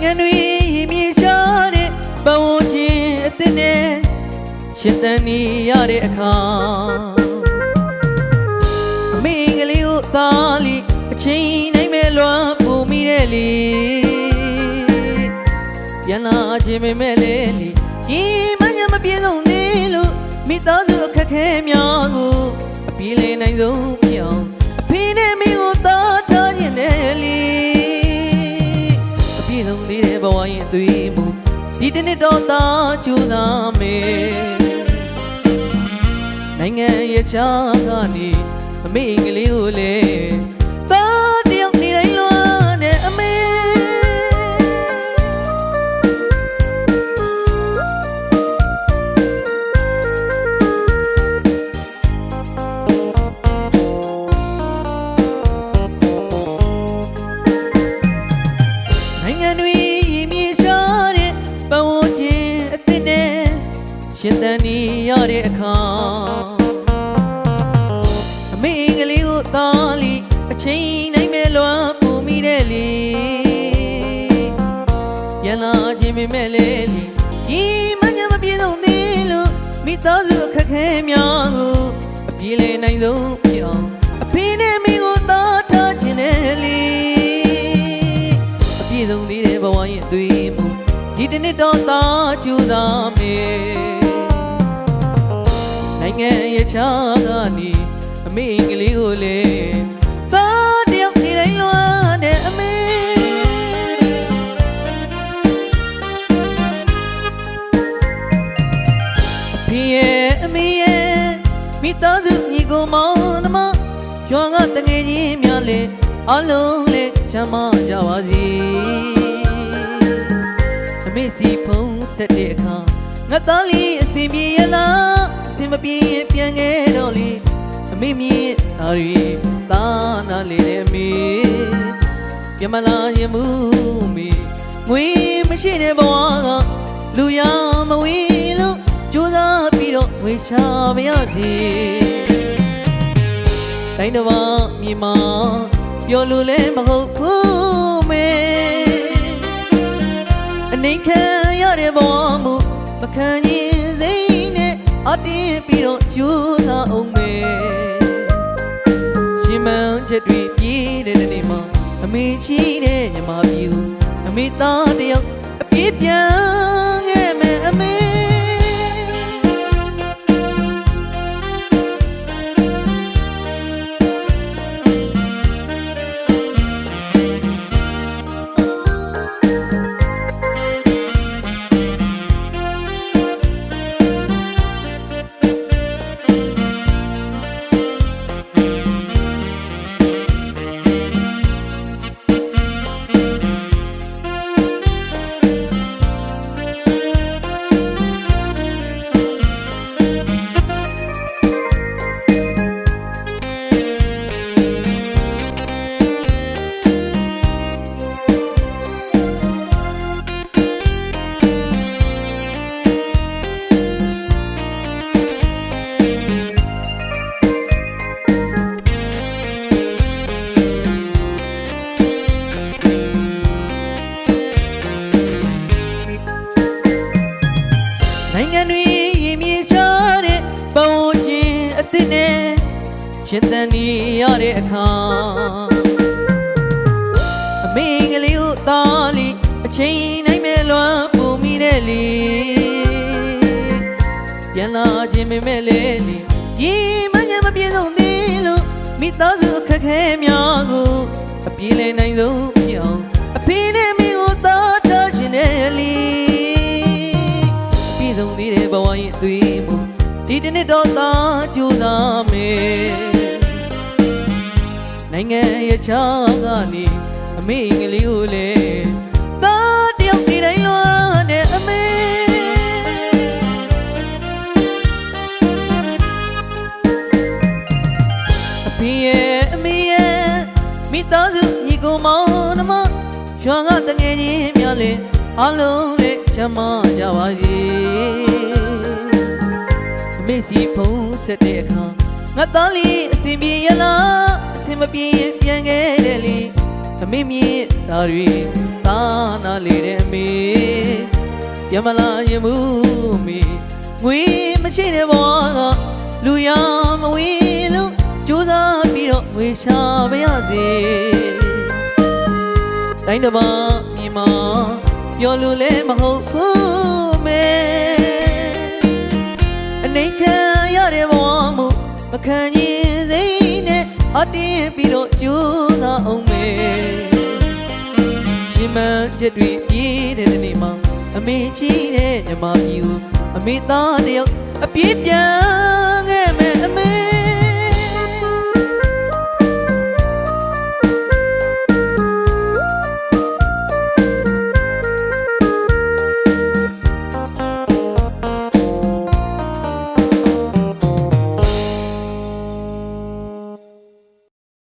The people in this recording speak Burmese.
နိုင်ငံတွေမြေရှားတဲ့ဘဝချင်းအသစ်နဲ့ရှင်သန်နေရတဲ့အခါအမေကလေးကိုသားလီအချိန်နိုင်မဲ့လွမ်းပူမိတဲ့လေပြန်လာခြင်းပဲမဲ့လေကြီးမညမပြေဆုံးသေးလို့မိသားစုအခက်ခဲများကိုအပြေးလဲနိုင်ဆုံးပြောင်းအဖေနဲ့မိကိုသားထားခြင်းနဲ့လေအပြေးဆုံးသေးတဲ့ဘဝရင်သွေးမှုဒီတနေ့တော့သားကြိုးစားမယ်နိုင်ငံရဲ့ချာကနေအမေကလေးကိုလေသားတယောက်နေတိုင်းလွမ်းတဲ့အမေနိုင်ငံတွေမြေရှားတဲ့ဘဝချင်းအသစ်နဲ့ရှင်သန်နေရတဲ့အခါအမေကလေးကိုသားလီအချိန်နိုင်မဲ့လွမ်းပူမိတဲ့လေပြန်လာခြင်းပဲမဲ့လေဒီမညမပြေဆုံးသေးလို့မိသားစုအခက်ခဲများကိုအပြေးလဲနိုင်ဆုံးပြောင်းအဖေနဲ့မိကိုသားထားခြင်းနဲ့လေအပြေးဆုံးသေးတဲ့ဘဝရဲ့သွေးမှုဒီတနေ့တော့သားကြိုးစားမယ်နိုင်ငံရဲ့ချာကနေအမေကလေးကိုလေသားတယောက်နေတိုင်းလွမ်းတဲ့အမေအဖေရဲ့အမေရဲ့မိသားစုညီကိုမောင်နှမရွာကတငယ်ချင်းများလေအလုံးလေချမ်းသာကြပါစေအမေစီဖုံးဆက်တဲ့အခါငါသားလေးအစဉ်ပြေရလားအစဉ်မပြေပြန်ခဲ့တော့လေအမေမြင့်သားရီသားနာလေတဲ့အမေပြန်မလာရင်မှုမေငွေမရှိတဲ့ဘဝကလူရမဝေးလို့ကြိုးစားပြီးတော့ဝေရှာမရစေတိုင်းတော်မြေမှာပြောလို့လည်းမဟုတ်ဘူးမေအနေခံရတဲ့ဘဝမှုမခံရင်စိတ်နဲ့အတင်းပြီးတော့ကြိုးစားအောင်မယ်ရှင်မန်းချက်တွေပြေးတဲ့နေ့မှာအမေချီတဲ့ညီမပြူအမေသားတယောက်အပြေးပြန်ခဲ့မယ်အမေနိုင်ငံတွေမြေရှားတဲ့ဘဝချင်းအသစ်နဲ့ရှင်သန်နေရတဲ့အခါအမေကလေးကိုသားလီအချိန်နိုင်မဲ့လွမ်းပူမိတဲ့လေပြန်လာခြင်းပဲမဲ့လေဒီမညမပြေဆုံးသေးလို့မိသားစုအခက်ခဲများကိုအပြေးလဲနိုင်ဆုံးပြောင်းအဖေနဲ့မိကိုသားထားခြင်းနဲ့လေဆုံးသေးတဲ့ဘဝရင်သွေးမှုဒီတနေ့တော့သားကြိုးစားမယ်နိုင်ငံရဲ့ချာကနေအမေကလေးကိုလေသားတယောက်နေတိုင်းလွမ်းတဲ့အမေအဖေရဲ့အမေရဲ့မိသားစုညီကိုမောင်နှမရွာကတငယ်ချင်းများလေအလုံးလေချမ်းသာကြပါစေအမေစီဖုံးဆက်တဲ့အခါငါသားလေးအစဉ်ပြေရလားအစဉ်မပြေပြန်ခဲ့တယ်လေအမေမြင့်သားတွေ သားနာလေတဲ့အမေရမလာရင်မှုမေငွေမရှိတဲ့ဘဝကလူရမဝေးလို့ကြိုးစားပြီးတော့ငွေရှာပါရစေတိုင်းတစ်ပါးမြေမှာပြောလို့လည်းမဟုတ်ဘူးမေအနေခံရတဲ့ဘဝမှုမခံရင်စိတ်နဲ့အတင်းပြီးတော့ကြိုးစားအောင်မေရှင်မချက်တွေပြေးတဲ့နေ့မှာအမေချီတဲ့ညီမပြူအမေသားတယောက်အပြေးပြန်